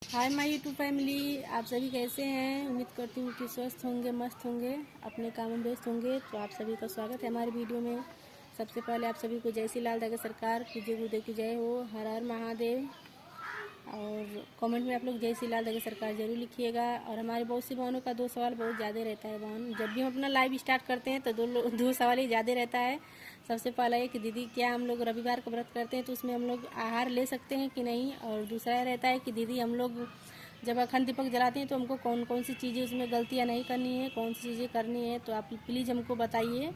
Hi my YouTube family, आप सभी कैसे हैं। उम्मीद करती हूँ कि स्वस्थ होंगे, मस्त होंगे, अपने कामों में व्यस्त होंगे। तो आप सभी का स्वागत है हमारे वीडियो में। सबसे पहले आप सभी को जय श्री लाल धागा सरकार, पूज्य गुरुदेव की जय हो, हर हर महादेव। और कमेंट में आप लोग जय श्री लाल धागा सरकार जरूर लिखिएगा। और हमारे बहुत सी बहनों का दो सवाल बहुत ज़्यादा रहता है बहन, जब भी हम अपना लाइव स्टार्ट करते हैं तो दो सवाल ही ज़्यादा रहता है। सबसे पहला है कि दीदी क्या हम लोग रविवार का व्रत करते हैं तो उसमें हम लोग आहार ले सकते हैं कि नहीं। और दूसरा रहता है कि दीदी हम लोग जब अखंड दीपक जलाते हैं तो हमको कौन कौन सी चीज़ें उसमें गलतियाँ नहीं करनी है, कौन सी चीज़ें करनी है, तो आप प्लीज़ हमको बताइए।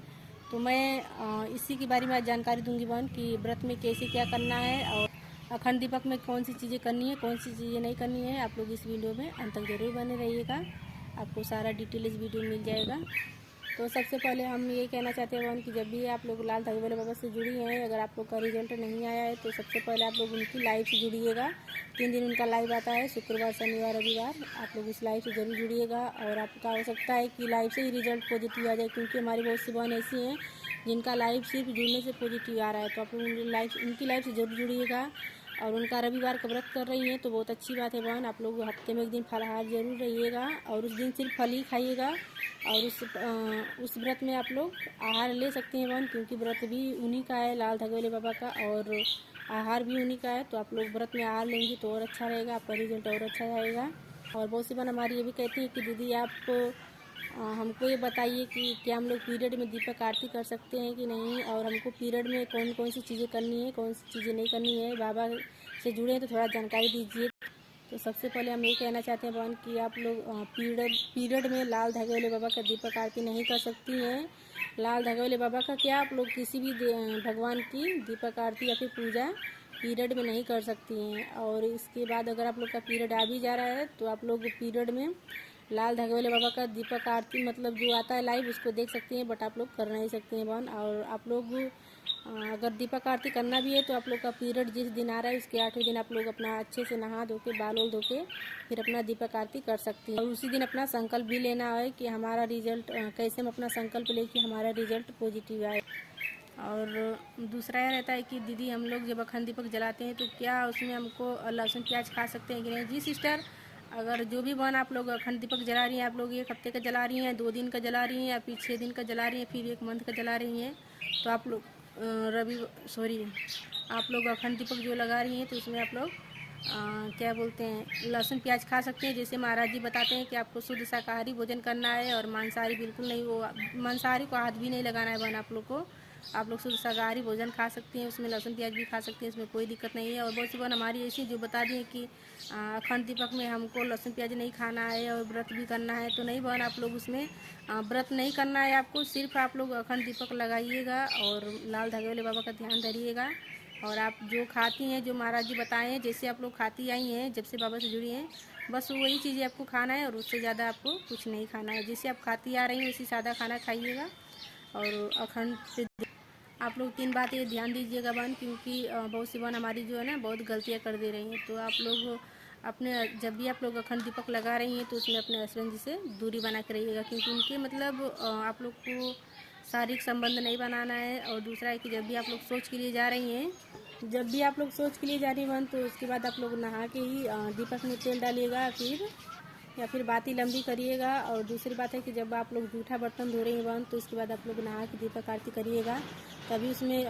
तो मैं इसी के बारे में आज जानकारी दूंगी बहन कि व्रत में कैसे क्या करना है और अखंड दीपक में कौन सी चीज़ें करनी है, कौन सी चीज़ें नहीं करनी है। आप लोग इस वीडियो में अंत तक जरूर बने रहिएगा, आपको सारा डिटेल इस वीडियो में मिल जाएगा। तो सबसे पहले हम ये कहना चाहते हैं कि जब भी आप लोग लाल धागे वाले बाबा से जुड़ी हैं, अगर आप लोग का रिजल्ट नहीं आया है तो सबसे पहले आप लोग उनकी लाइव से जुड़िएगा। 3 दिन उनका लाइव आता है, शुक्रवार, शनिवार, रविवार। आप लोग उस लाइव से जरूर जुड़िएगा। और आपका हो सकता है कि लाइव से ही रिजल्ट पॉजिटिव आ जाए, क्योंकि हमारी बहुत सी बहन ऐसी हैं जिनका लाइव सिर्फ जुड़ने से पॉजिटिव आ रहा है। तो आप लोग उनकी लाइव से जरूर जुड़िएगा। और उनका रविवार का व्रत कर रही हैं तो बहुत अच्छी बात है बहन। आप लोग हफ्ते में एक दिन फलाहार जरूर रहिएगा और उस दिन सिर्फ फल ही खाइएगा। और उस व्रत में आप लोग आहार ले सकते हैं बहन, क्योंकि व्रत भी उन्हीं का है, लाल धागे वाले बाबा का, और आहार भी उन्हीं का है। तो आप लोग व्रत में आहार लेंगे तो और अच्छा रहेगा, आपका रिजल्ट और अच्छा आएगा। और बहुत सी बहन हमारी ये भी कहती है कि दीदी आप हमको ये बताइए कि क्या हम लोग पीरियड में दीपक आरती कर सकते हैं कि नहीं, और हमको पीरियड में कौन कौन सी चीज़ें करनी है, कौन सी चीज़ें नहीं करनी है। बाबा से जुड़े हैं तो थोड़ा जानकारी दीजिए। तो सबसे पहले हम ये कहना चाहते हैं बहन कि आप लोग पीरियड में लाल धागे वाले बाबा का दीपक आरती नहीं कर सकती हैं। लाल धागे वाले बाबा का क्या, आप लोग किसी भी भगवान की दीपक आरती या फिर पूजा पीरियड में नहीं कर सकती हैं। और इसके बाद अगर आप लोग का पीरियड आ भी जा रहा है तो आप लोग पीरियड में लाल धागे वाले बाबा का दीपक आरती मतलब जो आता है लाइव उसको देख सकते हैं, बट आप लोग कर नहीं सकते हैं बहन। और आप लोग अगर दीपक आरती करना भी है तो आप लोग का पीरियड जिस दिन आ रहा है उसके 8वें दिन आप लोग अपना अच्छे से नहा धो के बाल धो के फिर अपना दीपक आरती कर सकती हैं। और उसी दिन अपना संकल्प भी लेना है कि हमारा रिजल्ट कैसे हम अपना संकल्प ले कि हमारा रिजल्ट पॉजिटिव आए। और दूसरा यह रहता है कि दीदी हम लोग जब अखंड दीपक जलाते हैं तो क्या उसमें हमको लहसुन प्याज खा सकते हैं कि नहीं। जी सिस्टर, अगर जो भी बहन आप लोग अखंड दीपक जला रही हैं, आप लोग 1 हफ्ते का जला रही हैं, 2 दिन का जला रही हैं या फिर 6 दिन का जला रही हैं, फिर 1 मंथ का जला रही हैं, तो आप लोग आप लोग अखंड दीपक जो लगा रही हैं तो उसमें आप लोग क्या बोलते हैं लहसुन प्याज खा सकते हैं। जैसे महाराज जी बताते हैं कि आपको शुद्ध शाकाहारी भोजन करना है और मांसाहारी बिल्कुल नहीं, वो मांसाहारी को हाथ भी नहीं लगाना है बहन आप लोग को। आप लोग शुद्ध शाकाहारी भोजन खा सकती हैं, उसमें लहसुन प्याज भी खा सकती हैं, इसमें कोई दिक्कत नहीं है। और बहुत सी बहन हमारी ऐसी जो बता दी कि अखंड दीपक में हमको लहसुन प्याज नहीं खाना है और व्रत भी करना है, तो नहीं बहन, आप लोग उसमें व्रत नहीं करना है आपको। सिर्फ आप लोग अखंड दीपक लगाइएगा और लाल धागे वाले बाबा का ध्यान धरिएगा। और आप जो खाती हैं, जो महाराज जी बताए हैं, जैसे आप लोग खाती आई हैं जब से बाबा से जुड़ी हैं, बस वही चीज़ें आपको खाना है और उससे ज़्यादा आपको कुछ नहीं खाना है। जैसे आप खाती आ रही हैं उसी सादा खाना खाइएगा। और अखंड से आप लोग 3 बात ये ध्यान दीजिएगा बहन, क्योंकि बहुत सी बहन हमारी जो है ना बहुत गलतियाँ कर दे रही हैं। तो आप लोग अपने जब भी आप लोग अखंड दीपक लगा रही हैं तो उसमें अपने हस्बैंड जी से दूरी बना के रहिएगा, क्योंकि उनके मतलब आप लोग को शारीरिक संबंध नहीं बनाना है। और दूसरा है कि जब भी आप लोग सोच के लिए जा रही हैं, जब भी आप लोग सोच के लिए जा रही हैं बहन, तो उसके बाद आप लोग नहा के ही दीपक में तेल डालिएगा या फिर बाती लंबी करिएगा। और दूसरी बात है कि जब आप लोग जूठा बर्तन धो रही हैं बहन तो उसके बाद आप लोग नहा के दीपक आरती करिएगा, तभी उसमें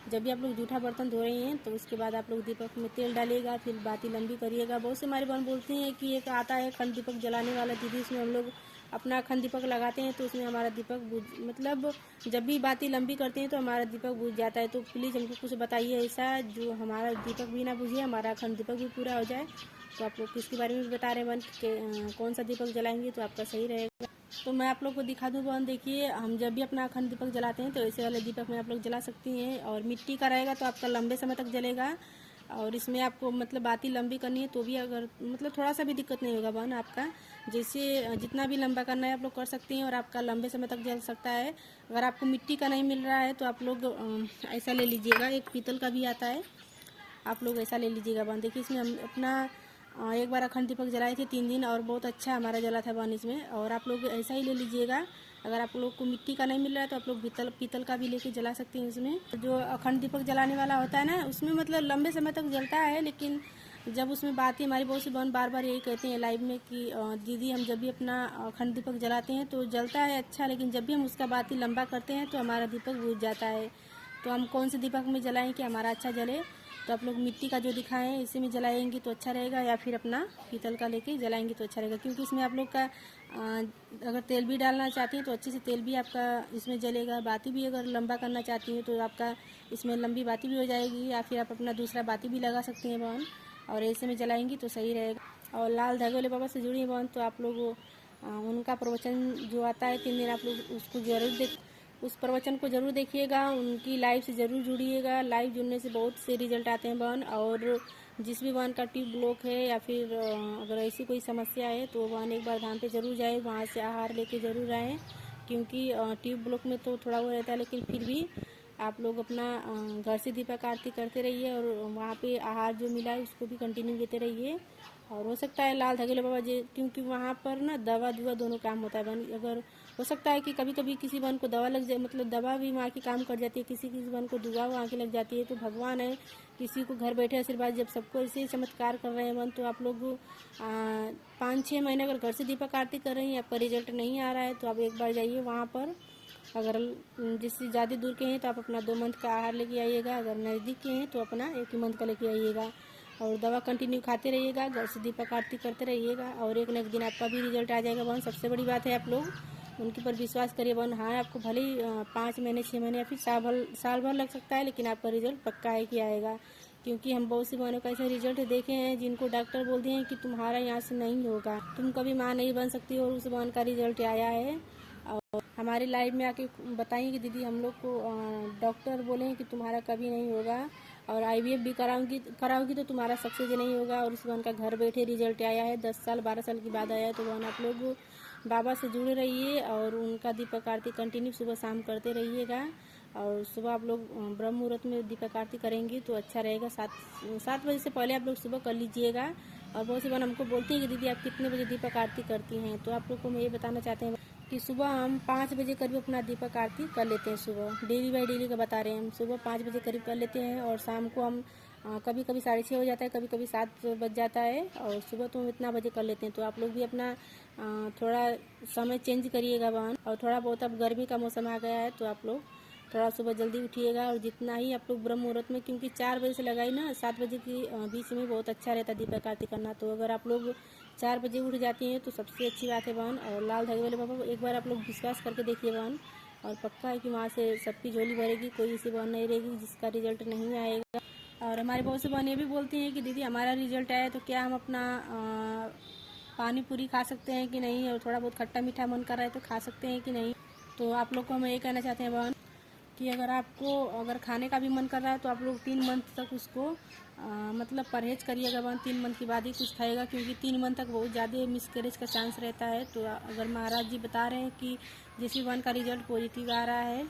जब भी आप लोग जूठा बर्तन धो रही हैं तो उसके बाद आप लोग दीपक में तेल डालिएगा, फिर बाती लंबी करिएगा। बहुत से हमारी बहन बोलती हैं कि एक आता है अखंड दीपक जलाने वाला दीदी, उसमें हम लोग अपना अखंड दीपक लगाते हैं तो उसमें हमारा दीपक बुझ मतलब जब भी बाती लंबी करते हैं तो हमारा दीपक बुझ जाता है। तो प्लीज़ हमको कुछ बताइए ऐसा जो हमारा दीपक भी ना बुझे, हमारा अखंड दीपक भी पूरा हो जाए। तो आप लोग किसके बारे में भी बता रहे हैं बहन कि कौन सा दीपक जलाएंगे तो आपका सही रहेगा। तो मैं आप लोग को दिखा दूँ बहन, देखिए हम जब भी अपना अखंड दीपक जलाते हैं तो ऐसे वाले दीपक में आप लोग जला सकती हैं। और मिट्टी का रहेगा तो आपका लंबे समय तक जलेगा। और इसमें आपको मतलब बाती लंबी करनी है तो भी अगर मतलब थोड़ा सा भी दिक्कत नहीं होगा बहन, आपका जैसे जितना भी लंबा करना है आप लोग कर सकती हैं और आपका लंबे समय तक जल सकता है। अगर आपको मिट्टी का नहीं मिल रहा है तो आप लोग ऐसा ले लीजिएगा, एक पीतल का भी आता है, आप लोग ऐसा ले लीजिएगा बहन। देखिए इसमें हम अपना एक बार अखंड दीपक जलाए थे 3 दिन और बहुत अच्छा हमारा जला था बहन इसमें। और आप लोग ऐसा ही ले लीजिएगा। अगर आप लोग को मिट्टी का नहीं मिल रहा है तो आप लोग पीतल का भी लेके जला सकते हैं। इसमें जो अखंड दीपक जलाने वाला होता है ना उसमें मतलब लंबे समय तक जलता है, लेकिन जब उसमें बात ही हमारी बहुत सी बहन बार बार यही कहते हैं लाइव में कि दीदी हम जब भी अपना अखंड दीपक जलाते हैं तो जलता है अच्छा, लेकिन जब भी हम उसका बाती लंबा करते हैं तो हमारा दीपक बुझ जाता है। तो हम कौन से दीपक में जलाएं कि हमारा अच्छा जले? तो आप लोग मिट्टी का जो दिखाएं इसी में जलाएंगे तो अच्छा रहेगा, या फिर अपना पीतल का लेके जलाएंगे तो अच्छा रहेगा, क्योंकि इसमें आप लोग का अगर तेल भी डालना चाहती हैं तो अच्छे से तेल भी आपका इसमें जलेगा। बाती भी अगर लंबा करना चाहती हैं तो आपका इसमें लंबी बाती भी हो जाएगी, या फिर आप अपना दूसरा बाती भी लगा सकती हैं बहन, और ऐसे में जलाएंगी तो सही रहेगा। और लाल धागे वाले बाबा से जुड़ी बहन तो आप लोग उनका प्रवचन जो आता है 3 दिन आप लोग उसको जरूर उस प्रवचन को जरूर देखिएगा, उनकी लाइव से ज़रूर जुड़िएगा। लाइव जुड़ने से बहुत से रिजल्ट आते हैं बहन। और जिस भी बहन का ट्यूब ब्लॉक है या फिर अगर ऐसी कोई समस्या है तो बहन एक बार धाम पे ज़रूर जाए, वहाँ से आहार लेके ज़रूर आएँ, क्योंकि ट्यूब ब्लॉक में तो थोड़ा वो रहता है, लेकिन फिर भी आप लोग अपना घर से दीपक आरती करते रहिए और वहाँ पे आहार जो मिला है उसको भी कंटिन्यू देते रहिए। और हो सकता है लाल धागे बाबा जी, क्योंकि वहाँ पर ना दवा दुआ दोनों काम होता है बहन। अगर हो सकता है कि कभी कभी किसी बहन को दवा लग जाए, मतलब दवा भी वहाँ की काम कर जाती है, किसी बहन को दुआ वहाँ की लग जाती है। तो भगवान है, किसी को घर बैठे आशीर्वाद, जब सबको ऐसे चमत्कार कर रहे हैं बहन, तो आप लोग 5-6 महीने अगर घर से दीपक आरती कर रही हैं, आपका रिजल्ट नहीं आ रहा है तो आप एक बार जाइए वहाँ पर। अगर जिससे ज़्यादा दूर के हैं तो आप अपना 2 मंथ का आहार लेके आइएगा, अगर नज़दीक के हैं तो अपना 1 ही मंथ का लेके आइएगा, और दवा कंटिन्यू खाते रहिएगा, घर से दीपक आरती करते रहिएगा, और एक न एक दिन आपका भी रिजल्ट आ जाएगा बहन। सबसे बड़ी बात है आप लोग उनके पर विश्वास करिए बहन। हाँ, आपको भले ही 5 महीने 6 महीने या फिर साल भर लग सकता है, लेकिन आपका रिजल्ट पक्का है कि आएगा, क्योंकि हम बहुत सी बहनों का ऐसे रिजल्ट देखे हैं जिनको डॉक्टर बोलते हैं कि तुम्हारा यहाँ से नहीं होगा, तुम कभी माँ नहीं बन सकती, और उस बहन का रिजल्ट आया है। और हमारे लाइव में आके बताएंगे कि दीदी हम लोग को डॉक्टर बोले हैं कि तुम्हारा कभी नहीं होगा, और IVF भी कराओगी तो तुम्हारा सक्सेस नहीं होगा, और उस बहन का घर बैठे रिजल्ट आया है, 10 साल 12 साल की बाद आया है। तो बहन आप लोग बाबा से जुड़े रहिए और उनका दीपक आरती कंटिन्यू सुबह शाम करते रहिएगा। और सुबह आप लोग ब्रह्म मुहूर्त में दीपक आरती करेंगी तो अच्छा रहेगा। 7 बजे से पहले आप लोग सुबह कर लीजिएगा। और बहुत सी बहन हमको बोलती है कि दीदी आप कितने बजे दीपक आरती करती हैं, तो आप लोग को मैं ये बताना चाहते हैं कि सुबह हम 5 बजे करीब अपना दीपक आरती कर लेते हैं। सुबह डेली बाई डेली का बता रहे हैं, हम सुबह 5 बजे करीब कर लेते हैं, और शाम को हम कभी कभी 6:30 हो जाता है, कभी कभी 7 बज जाता है, और सुबह तो हम इतना बजे कर लेते हैं। तो आप लोग भी अपना थोड़ा समय चेंज करिएगा बहन। और थोड़ा बहुत अब गर्मी का मौसम आ गया है तो आप लोग थोड़ा सुबह जल्दी उठिएगा, और जितना ही आप लोग ब्रह्म मुहूर्त में, क्योंकि 4 बजे से लगाई ना 7 बजे की बीच में बहुत अच्छा रहता है दीपक आरती करना। तो अगर आप लोग 4 बजे उठ जाती हैं तो सबसे अच्छी बात है बहन। और लाल धागे वाले बाबा एक बार आप लोग विश्वास करके देखिए बहन, और पक्का है कि वहाँ से सबकी झोली भरेगी, कोई ऐसी बहन नहीं रहेगी जिसका रिजल्ट नहीं आएगा। और हमारे बहुत से बहन ये भी बोलती हैं कि दीदी हमारा रिजल्ट आया तो क्या हम अपना पानी पूरी खा सकते हैं कि नहीं, और थोड़ा बहुत खट्टा मीठा मन कर रहा है तो खा सकते हैं कि नहीं। तो आप लोग को हम ये कहना चाहते हैं बहन कि अगर खाने का भी मन कर रहा है तो आप लोग 3 मंथ तक उसको मतलब परहेज करिएगा बहन। 3 मंथ के बाद ही कुछ खाएगा, क्योंकि 3 मंथ तक बहुत ज़्यादा मिसकैरेज का चांस रहता है। तो अगर महाराज जी बता रहे हैं कि जिस भी बहन का रिजल्ट पॉजिटिव आ रहा है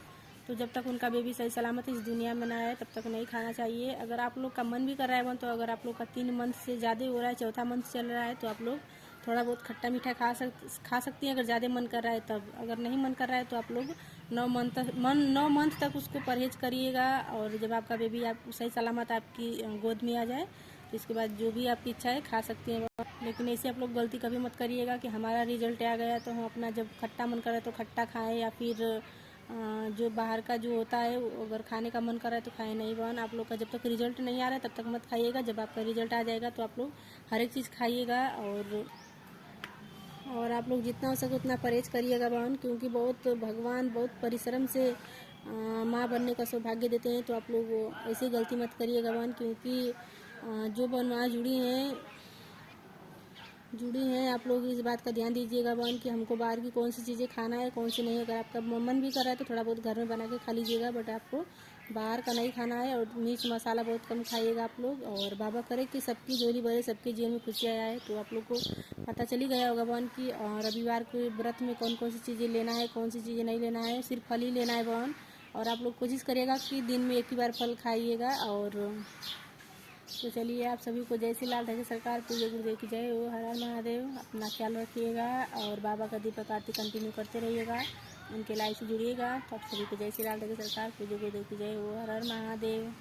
तो जब तक उनका बेबी सही सलामत इस दुनिया में ना आए तब तक नहीं खाना चाहिए। अगर आप लोग का मन भी कर रहा है बहन, तो अगर आप लोग का 3 मंथ से ज़्यादा हो रहा है, 4था मंथ चल रहा है, तो आप लोग थोड़ा बहुत खट्टा मीठा खा सकती हैं अगर ज़्यादा मन कर रहा है तब। अगर नहीं मन कर रहा है तो आप लोग 9 मंथ तक उसको परहेज करिएगा, और जब आपका बेबी आप सही सलामत आपकी गोद में आ जाए तो इसके बाद जो भी आपकी इच्छा है खा सकती हैं। लेकिन ऐसे आप लोग गलती कभी मत करिएगा कि हमारा रिजल्ट आ गया तो हम अपना जब खट्टा मन कर रहा है तो खट्टा खाएं, या फिर जो बाहर का जो होता है अगर खाने का मन कर रहा है तो खाएं नहीं बहन। आप लोग का जब तक रिजल्ट नहीं आ रहा है तब तक मत खाइएगा, जब आपका रिजल्ट आ जाएगा तो आप लोग हर एक चीज़ खाइएगा। और आप लोग जितना हो सके उतना परहेज करिएगा बहन, क्योंकि बहुत भगवान बहुत परिश्रम से माँ बनने का सौभाग्य देते हैं। तो आप लोग ऐसी गलती मत करिएगा बहन, क्योंकि जो बहन माँ जुड़ी हैं आप लोग इस बात का ध्यान दीजिएगा बहन कि हमको बाहर की कौन सी चीज़ें खाना है कौन सी नहीं। अगर आपका मन भी कर रहा है तो थोड़ा बहुत घर में बना के खा लीजिएगा, बट आपको बाहर का नहीं खाना है। और मिर्च मसाला बहुत कम खाइएगा आप लोग। और बाबा करे कि सबकी झोली भरे, सबके जीवन में खुशियाँ आए। तो आप लोग को पता चली गया होगा बहन कि रविवार के व्रत में कौन कौन सी चीज़ें लेना है, कौन सी चीज़ें नहीं लेना है, सिर्फ फल ही लेना है बहन। और आप लोग कोशिश करिएगा कि दिन में 1 ही बार फल खाइएगा। और तो चलिए आप सभी को जय श्री लाल धागे सरकार, पूज्य गुरुदेव की जय हो। हर हर महादेव। अपना ख्याल रखिएगा और बाबा का दीपक आरती कंटिन्यू करते रहिएगा, उनके लाइफ से जुड़िएगा। तो आप सभी को जय श्री लाल धागे सरकार, पूज्य गुरुदेव की जय हो। हर हर महादेव।